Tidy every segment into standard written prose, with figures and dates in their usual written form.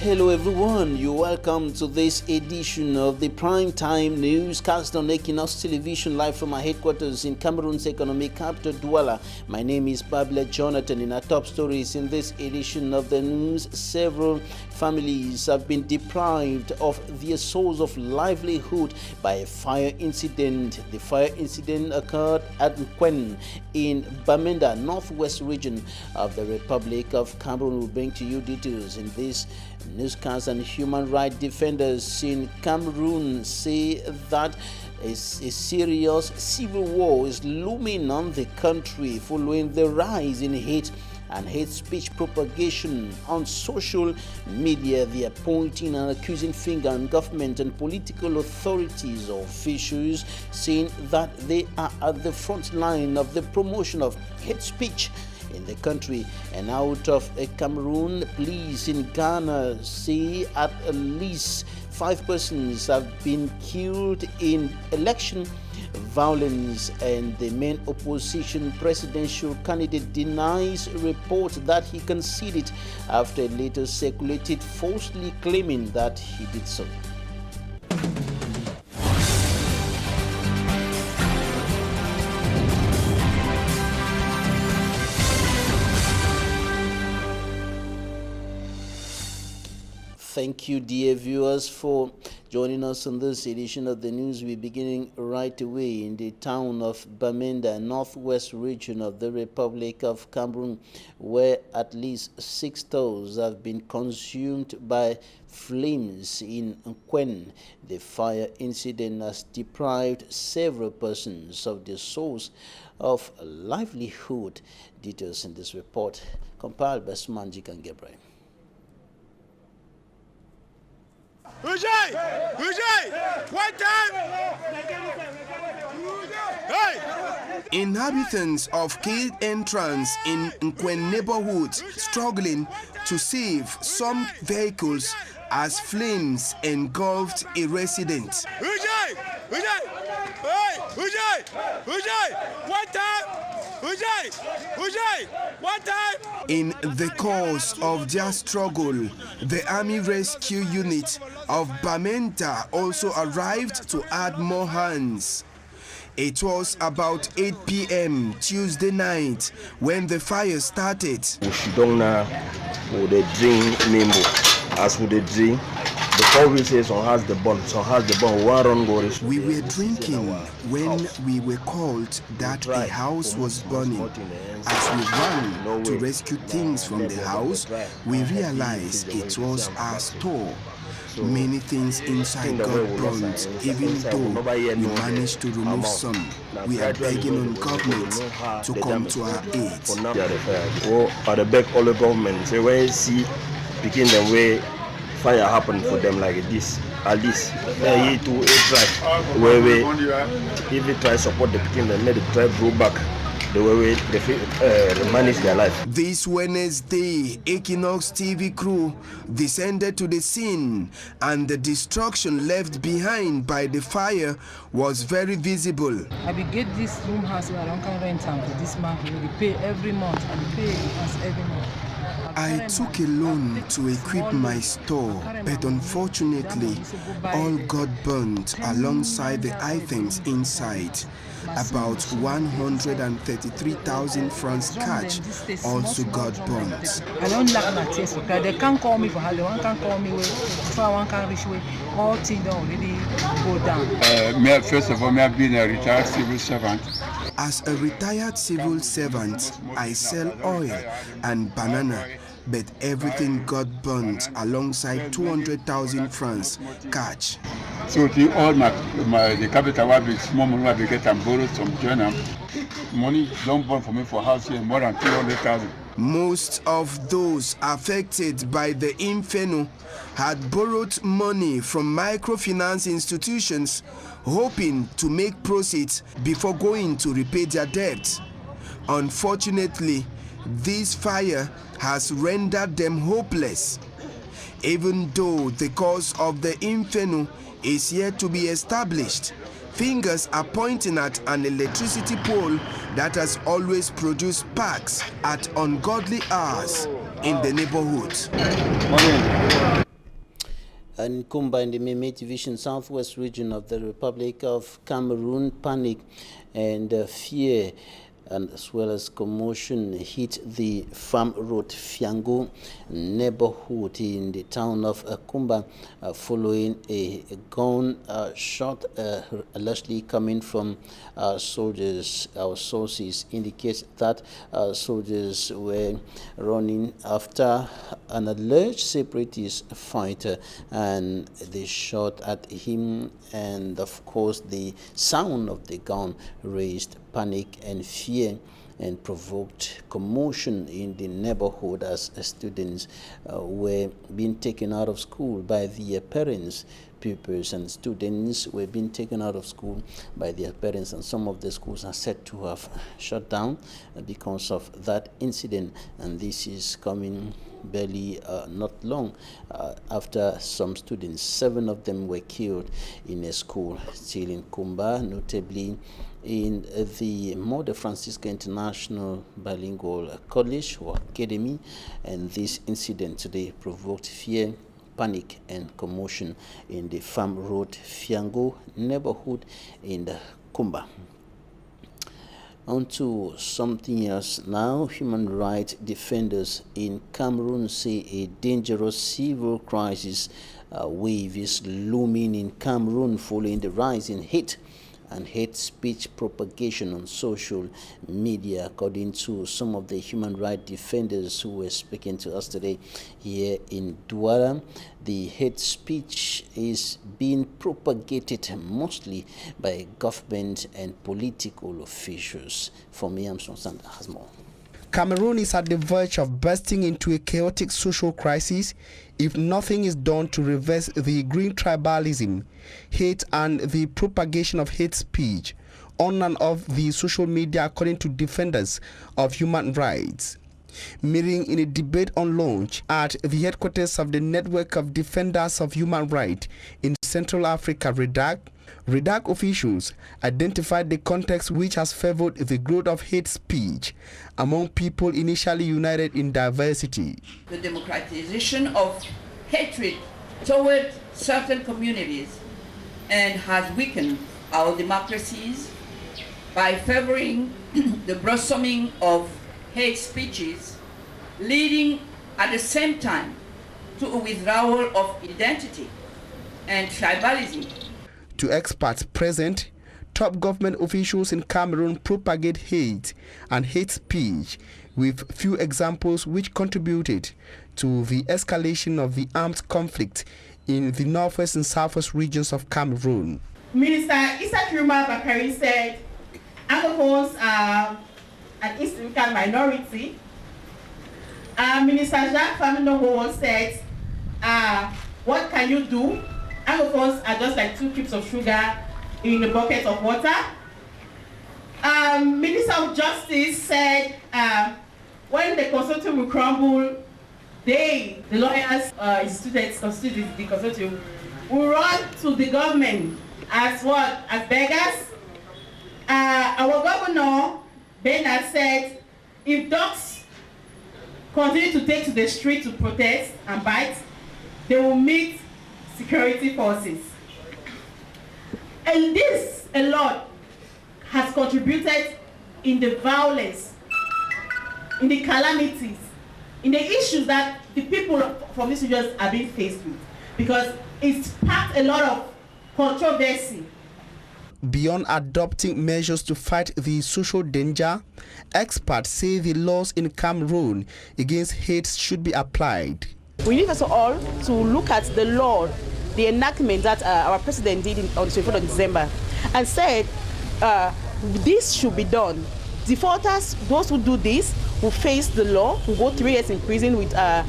Hello everyone, you're welcome to this edition of the Primetime Newscast on Équinoxe Television, live from our headquarters in Cameroon's economic capital, Douala. My name is Babla Jonathan. In our top stories in this edition of the news, several families have been deprived of their source of livelihood by a fire incident. The fire incident occurred at Nkwen in Bamenda, northwest region of the Republic of Cameroon. We'll bring to you details in this newscast. And human rights defenders in Cameroon say that a serious civil war is looming on the country following the rise in hate and hate speech propagation on social media. They are pointing an accusing finger on government and political authorities or officials, saying that they are at the front line of the promotion of hate speech in the country. And out of Cameroon, police in Ghana say at least 5 persons have been killed in election violence, and the main opposition presidential candidate denies a report that he conceded after later circulated falsely claiming that he did so. Thank you, dear viewers, for joining us on this edition of the news. We're beginning right away in the town of Bamenda, northwest region of the Republic of Cameroon, where at least 6 stores have been consumed by flames in Nkwen. The fire incident has deprived several persons of their source of livelihood. Details in this report compiled by Sumanjik and Gabriel. One time! Inhabitants of Cave Entrance in Nkwen neighborhood struggling to save some vehicles as flames engulfed a resident. In the course of their struggle, the Army Rescue Unit of Bamenda also arrived to add more hands. It was about 8 p.m. Tuesday night when the fire started. As with the drink, before we say some has the bond, we were drinking when we were called that a house was burning. As we ran to rescue things from the house, we realized it was our store. Many things inside got burnt, even though we managed to remove some. We are begging on government to come to our aid. Or the beg all the government, say where see begin the way fire happened for them like this. At least they to try where we if they try support the people, then they try go back the way they manage their life. This Wednesday, Équinoxe TV crew descended to the scene, and the destruction left behind by the fire was very visible. I will get this room house where I don't rent for this month. We pay every month and pay us every month. I took a loan to equip my store, but unfortunately, all got burnt alongside the items inside. About 133,000 francs cash also got burnt. I don't like my taste. They can't call me for how they can't call me before one can reach way. All things don't really go down. First of all, I have been a retired civil servant. As a retired civil servant, I sell oil and banana, but everything got burnt alongside 200,000 francs cash. So all the capital will be small money will be get and borrowed some journal. Money don't burn for me for house here more than 200,000. Most of those affected by the inferno had borrowed money from microfinance institutions, hoping to make proceeds before going to repay their debts. Unfortunately, this fire has rendered them hopeless. Even though the cause of the inferno is yet to be established, fingers are pointing at an electricity pole that has always produced sparks at ungodly hours in the neighborhood. In Kumba, in the Meme Division, southwest region of the Republic of Cameroon, panic and fear and as well as commotion hit the Farm Road Fiango neighborhood in the town of Kumba following a gun shot allegedly coming from soldiers. Our sources indicate that soldiers were running after an alleged separatist fighter and they shot at him, and of course the sound of the gun raised panic and fear and provoked commotion in the neighborhood as students were being taken out of school by their parents. Pupils and students were being taken out of school by their parents, and some of the schools are said to have shut down because of that incident. And this is coming barely not long after some students, 7 of them were killed in a school still in Kumba, notably in the Mother Francisca International Bilingual College or Academy. And this incident today provoked fear, panic and commotion in the Farm Road Fiango neighborhood in the Kumba. On to something else now. Human rights defenders in Cameroon say a dangerous civil crisis wave is looming in Cameroon following the rise in hate and hate speech propagation on social media. According to some of the human rights defenders who were speaking to us today here in Douala, the hate speech is being propagated mostly by government and political officials. For me, I'm Sonsanda has more. Cameroon is at the verge of bursting into a chaotic social crisis if nothing is done to reverse the green tribalism, hate and the propagation of hate speech on and off the social media, according to defenders of human rights. Meeting in a debate on launch at the headquarters of the Network of Defenders of Human Rights in Central Africa, REDAC officials identified the context which has favored the growth of hate speech among people initially united in diversity. The democratization of hatred toward certain communities and has weakened our democracies by favoring the blossoming of hate speeches, leading at the same time to a withdrawal of identity and tribalism. To experts present, top government officials in Cameroon propagate hate and hate speech with few examples which contributed to the escalation of the armed conflict in the northwest and southwest regions of Cameroon. Minister Issa Kiruma Bakari said Anglophones are an historical minority. Minister Jacques Famino said, what can you do? Anglophones are just like 2 cubes of sugar in a bucket of water. Minister of Justice said, when the consortium will crumble, the lawyers, students, the consortium, will run to the government as what? As beggars. Our governor, Bernard, said, if dogs continue to take to the street to protest and bite, they will meet security forces. And this a lot has contributed in the violence, in the calamities, in the issues that the people from these regions are being faced with, because it's sparked a lot of controversy. Beyond adopting measures to fight the social danger, experts say the laws in Cameroon against hate should be applied. We need us all to look at the law, the enactment that our president did on the 24th of December, and said this should be done. Defaulters, those who do this, will face the law, will go 3 years in prison with a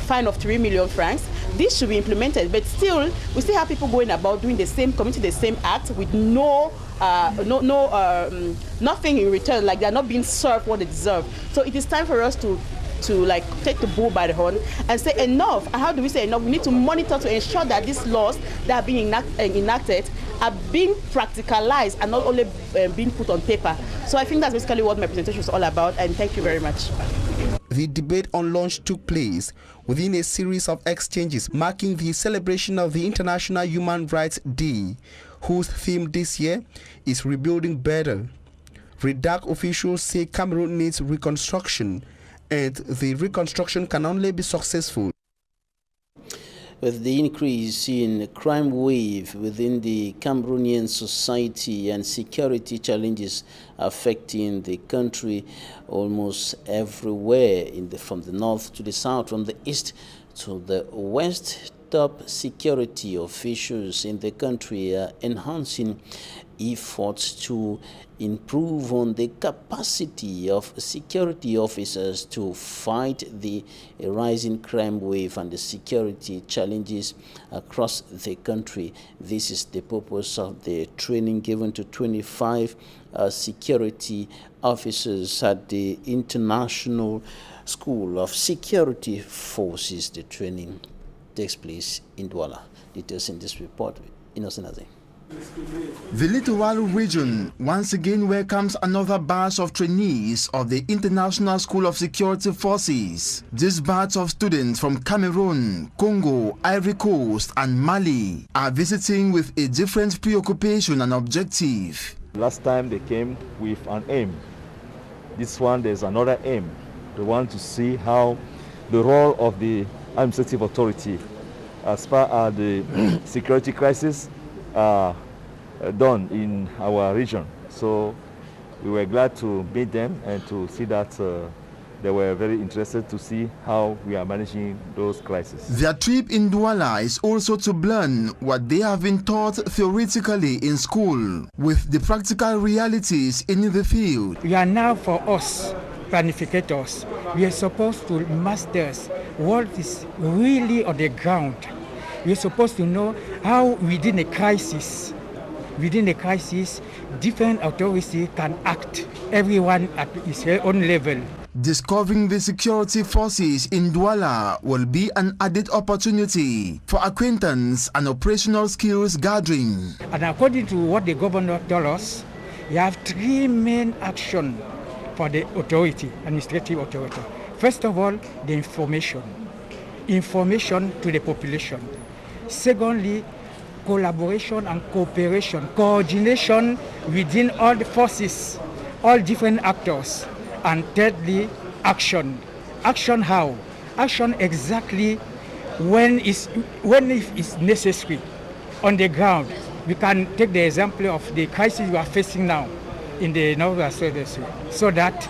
fine of 3 million francs. This should be implemented, but still, we still have people going about doing the same, committing the same act with nothing in return, like they're not being served what they deserve. So it is time for us to like take the bull by the horn and say enough. And how do we say enough? We need to monitor to ensure that these laws that are being enacted are being practicalized and not only being put on paper. So I think that's basically what my presentation is all about, and thank you very much. The debate on launch took place within a series of exchanges marking the celebration of the International Human Rights Day, whose theme this year is Rebuilding Better. REDAC officials say Cameroon needs reconstruction, and the reconstruction can only be successful. With the increase in crime wave within the Cameroonian society and security challenges affecting the country almost everywhere, from the north to the south, from the east to the west, top security officials in the country are enhancing efforts to improve on the capacity of security officers to fight the rising crime wave and the security challenges across the country. This is the purpose of the training given to 25 security officers at the International School of Security Forces. The training takes place in Douala. Details in this report. Innocent Azing. The Littoral region once again welcomes another batch of trainees of the International School of Security Forces. This batch of students from Cameroon, Congo, Ivory Coast and Mali are visiting with a different preoccupation and objective. Last time they came with an aim. This one there's another aim. They want to see how the role of the administrative authority as far as the security crisis done in our region. So we were glad to meet them and to see that they were very interested to see how we are managing those crises. Their trip in Douala is also to learn what they have been taught theoretically in school with the practical realities in the field. We are now, for us planificators, we are supposed to master what is really on the ground. We are supposed to know how within a crisis, different authorities can act, everyone at his own level. Discovering the security forces in Douala will be an added opportunity for acquaintance and operational skills gathering. And according to what the governor told us, you have three main actions for the authority, administrative authority. First of all, the information to the population. Secondly, collaboration and cooperation, coordination within all the forces, all different actors. And thirdly, action. Action how? Action exactly when it is necessary on the ground. We can take the example of the crisis we are facing now in the northern service, so that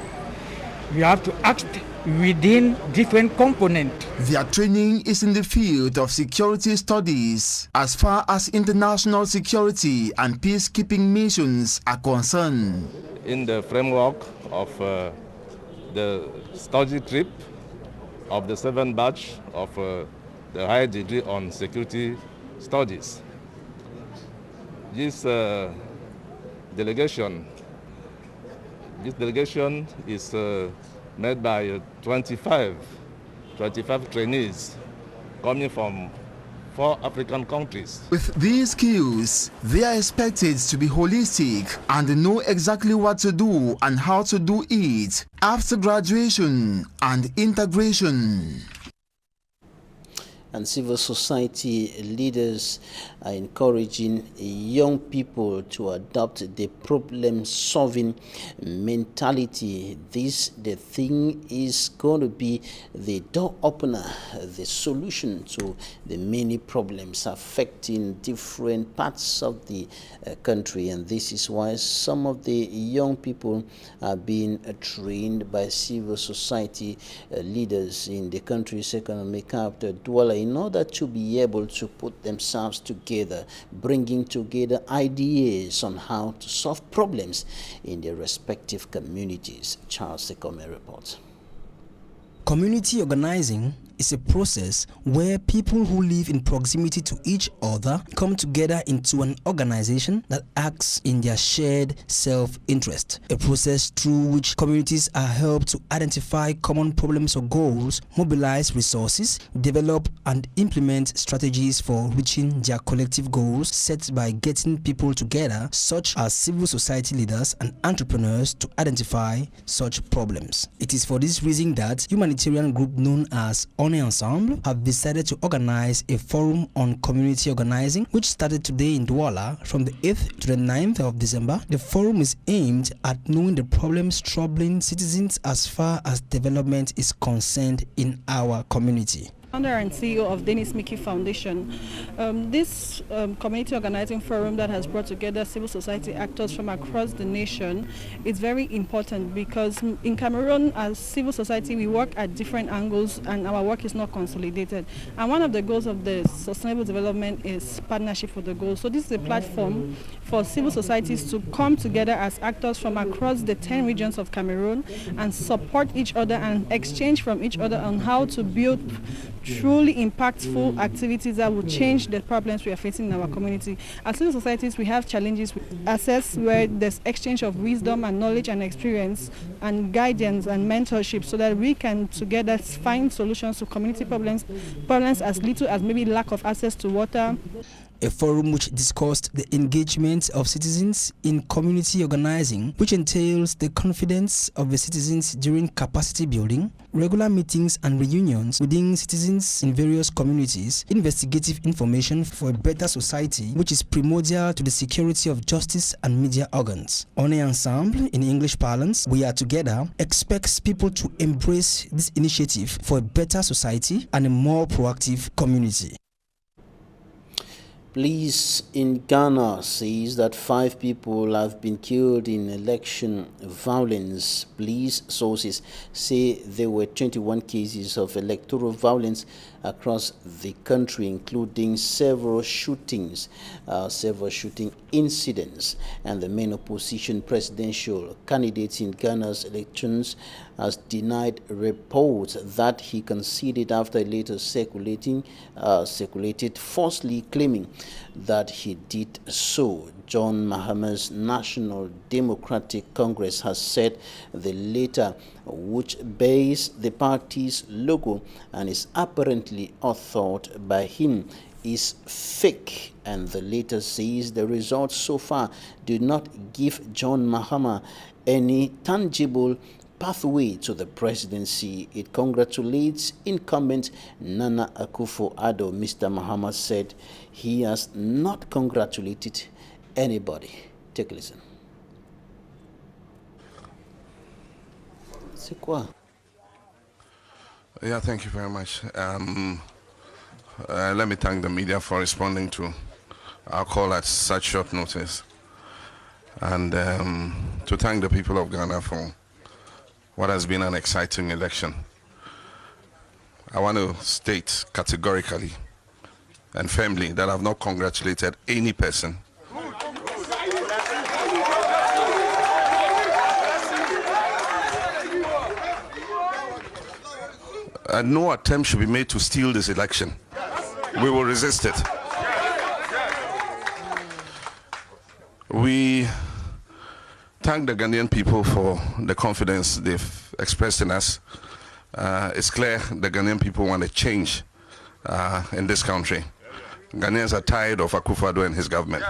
we have to act within different components. Their training is in the field of security studies as far as international security and peacekeeping missions are concerned. In the framework of the study trip of the 7th batch of the higher degree on security studies, this delegation is made by 25 trainees coming from 4 African countries. With these skills, they are expected to be holistic and know exactly what to do and how to do it after graduation and integration. And civil society leaders are encouraging young people to adopt the problem-solving mentality. The thing is going to be the door opener, the solution to the many problems affecting different parts of the country. And this is why some of the young people are being trained by civil society leaders in the country's economic capital, Douala, in order to be able to put themselves together, bringing together ideas on how to solve problems in their respective communities. Charles Sekome reports. Community organizing is a process where people who live in proximity to each other come together into an organization that acts in their shared self-interest. A process through which communities are helped to identify common problems or goals, mobilize resources, develop and implement strategies for reaching their collective goals set by getting people together, such as civil society leaders and entrepreneurs, to identify such problems. It is for this reason that humanitarian group known as Abonnez have decided to organize a forum on community organizing, which started today in Douala from the 8th to the 9th of December. The forum is aimed at knowing the problems troubling citizens as far as development is concerned in our community. Founder and CEO of Dennis Mickey Foundation. This community organizing forum that has brought together civil society actors from across the nation is very important because in Cameroon, as civil society, we work at different angles and our work is not consolidated. And one of the goals of the sustainable development is partnership for the goals. So this is a platform for civil societies to come together as actors from across the 10 regions of Cameroon and support each other and exchange from each other on how to build truly impactful activities that will change the problems we are facing in our community. As civil societies, we have challenges with access where there's exchange of wisdom and knowledge and experience and guidance and mentorship so that we can together find solutions to community problems as little as maybe lack of access to water. A forum which discussed the engagement of citizens in community organizing, which entails the confidence of the citizens during capacity building, regular meetings and reunions within citizens in various communities, investigative information for a better society, which is primordial to the security of justice and media organs. Abonnez Ensemble, in English parlance, we are together, expects people to embrace this initiative for a better society and a more proactive community. Police in Ghana says that 5 people have been killed in election violence. Police sources say there were 21 cases of electoral violence across the country, including several shooting incidents. And the main opposition presidential candidate in Ghana's elections has denied reports that he conceded after later circulated falsely claiming that he did so. John Mahama's National Democratic Congress has said the letter, which bears the party's logo and is apparently authored by him, is fake, and the letter says the results so far do not give John Mahama any tangible pathway to the presidency. It congratulates incumbent Nana Akufo-Addo. Mr. Mahama said he has not congratulated anybody. Take a listen. C'est quoi? Yeah, thank you very much. Let me thank the media for responding to our call at such short notice, and to thank the people of Ghana for what has been an exciting election. I want to state categorically and firmly that I've not congratulated any person. No attempt should be made to steal this election. We will resist it. We thank the Ghanaian people for the confidence they've expressed in us. It's clear the Ghanaian people want a change in this country. Ghanaians are tired of Akufo-Addo and his government.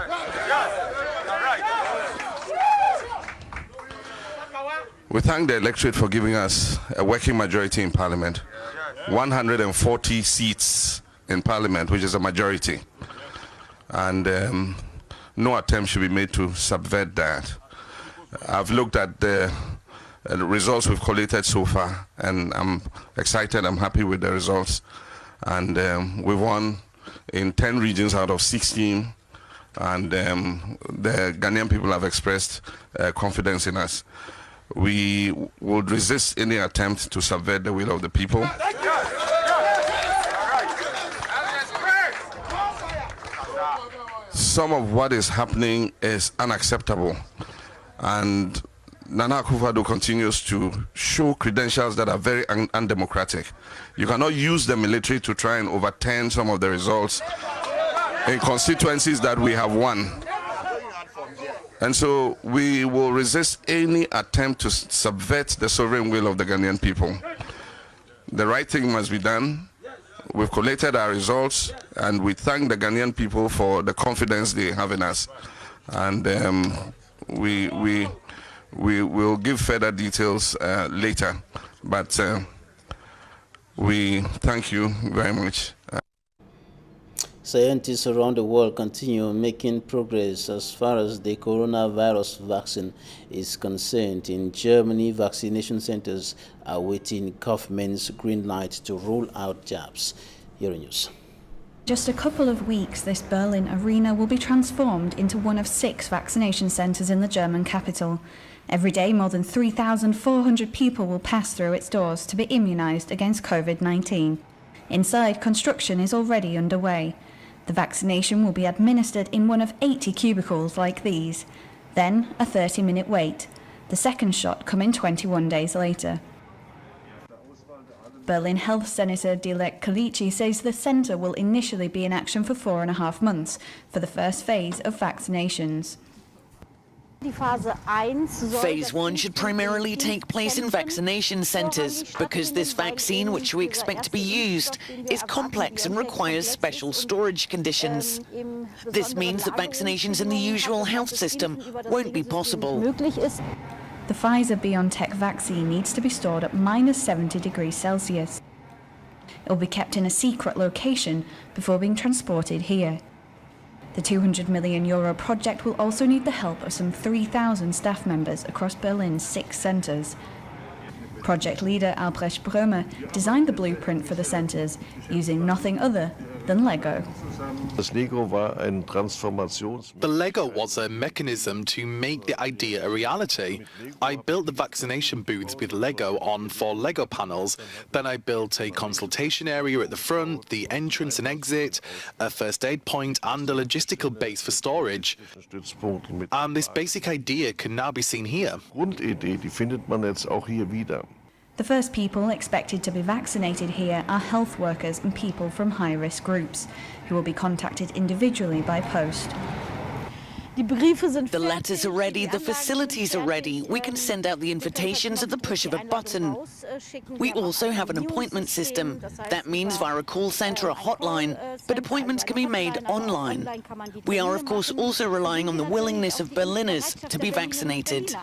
We thank the electorate for giving us a working majority in Parliament, 140 seats in Parliament, which is a majority. And no attempt should be made to subvert that. I've looked at the results we've collated so far, and I'm excited, I'm happy with the results. And we won in 10 regions out of 16, and the Ghanaian people have expressed confidence in us. We would resist any attempt to subvert the will of the people. Some of what is happening is unacceptable, and Nana Akufo-Addo continues to show credentials that are very undemocratic. You cannot use the military to try and overturn some of the results in constituencies that we have won. And so we will resist any attempt to subvert the sovereign will of the Ghanaian people. The right thing must be done. We've collated our results, and we thank the Ghanaian people for the confidence they have in us. And we will give further details later. But we thank you very much. Scientists around the world continue making progress as far as the coronavirus vaccine is concerned. In Germany, vaccination centers are waiting government's green light to roll out jabs. Here in news. Just a couple of weeks, this Berlin arena will be transformed into one of 6 vaccination centers in the German capital. Every day, more than 3,400 people will pass through its doors to be immunized against COVID-19. Inside, construction is already underway. The vaccination will be administered in one of 80 cubicles like these. Then, a 30-minute wait. The second shot coming 21 days later. Berlin Health Senator Dilek Kalici says the centre will initially be in action for 4.5 months for the first phase of vaccinations. Phase 1 should primarily take place in vaccination centres because this vaccine, which we expect to be used, is complex and requires special storage conditions. This means that vaccinations in the usual health system won't be possible. The Pfizer-BioNTech vaccine needs to be stored at -70 degrees Celsius. It will be kept in a secret location before being transported here. The €200 million project will also need the help of some 3,000 staff members across Berlin's 6 centres. Project leader Albrecht Brömer designed the blueprint for the centres using nothing other than Lego. The Lego was a mechanism to make the idea a reality. I built the vaccination booths with Lego on 4 Lego panels. Then I built a consultation area at the front, the entrance and exit, a first aid point and a logistical base for storage. And this basic idea can now be seen here. The first people expected to be vaccinated here are health workers and people from high-risk groups, who will be contacted individually by post. The letters are ready, the facilities are ready. We can send out the invitations at the push of a button. We also have an appointment system. That means via a call centre or hotline, but appointments can be made online. We are, of course, also relying on the willingness of Berliners to be vaccinated.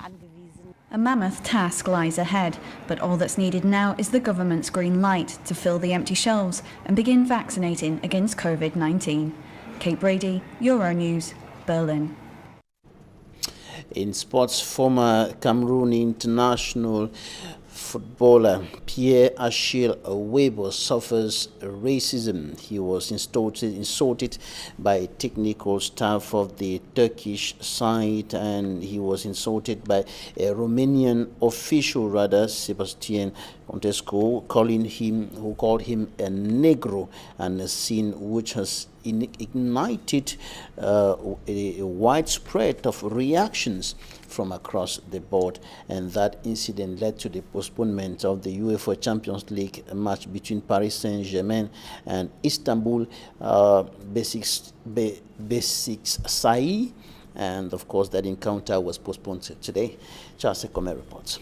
A mammoth task lies ahead, but all that's needed now is the government's green light to fill the empty shelves and begin vaccinating against COVID-19. Kate Brady, Euronews, Berlin. In sports, former Cameroon international footballer Pierre-Achille Awebo suffers racism. He was insulted by technical staff of the Turkish side, and he was insulted by a Romanian official, Sebastian Contescu, who called him a negro, and a scene which has ignited a widespread of reactions from across the board. And that incident led to the postponement of the UEFA Champions League match between Paris Saint-Germain and Istanbul Besiktas. And of course, that encounter was postponed today. Charles Ekome reports.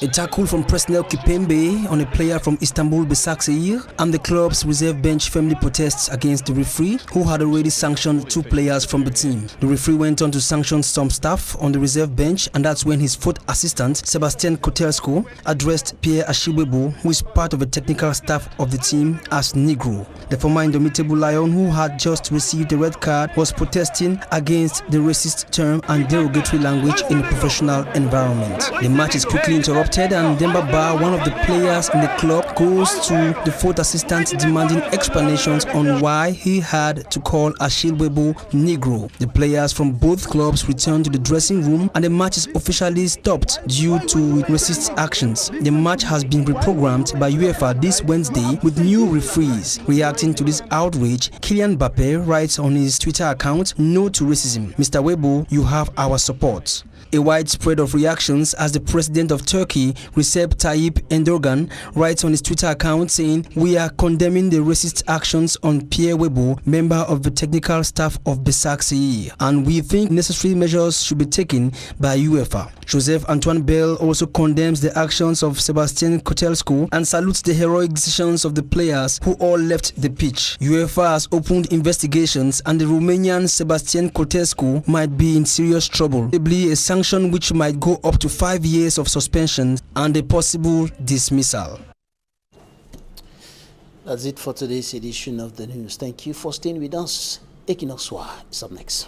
A tackle from Presnel Kipembe on a player from Istanbul Besiktas, and the club's reserve bench firmly protests against the referee, who had already sanctioned 2 players from the team. The referee went on to sanction some staff on the reserve bench, and that's when his 4th assistant, Sebastian Contescu, addressed Pierre-Achille Awebo, who is part of the technical staff of the team, as Negro. The former Indomitable Lion, who had just received a red card, was protesting against the racist term and derogatory language in a professional environment. The match is quickly interrupted, and Demba Ba, one of the players in the club, goes to the 4th assistant demanding explanations on why he had to call Achille Awebo Negro. The players from both clubs returned to the dressing room, and the match is officially stopped due to racist actions. The match has been reprogrammed by UEFA this Wednesday with new referees. Reacting to this outrage, Kylian Mbappe writes on his Twitter account, "No to racism. Mr. Awebo, you have our support." A widespread of reactions as the president of Turkey, Recep Tayyip Erdogan, writes on his Twitter account saying, "We are condemning the racist actions on Pierre Webo, member of the technical staff of Besiktas, and we think necessary measures should be taken by UEFA." Joseph Antoine Bell also condemns the actions of Sebastian Kotelsku and salutes the heroic decisions of the players who all left the pitch. UEFA has opened investigations and the Romanian Sebastian Kotelsku might be in serious trouble, probably a sanction which might go up to 5 years of suspension and a possible dismissal. That's it for today's edition of the news. Thank you for staying with us. Équinoxe is up next.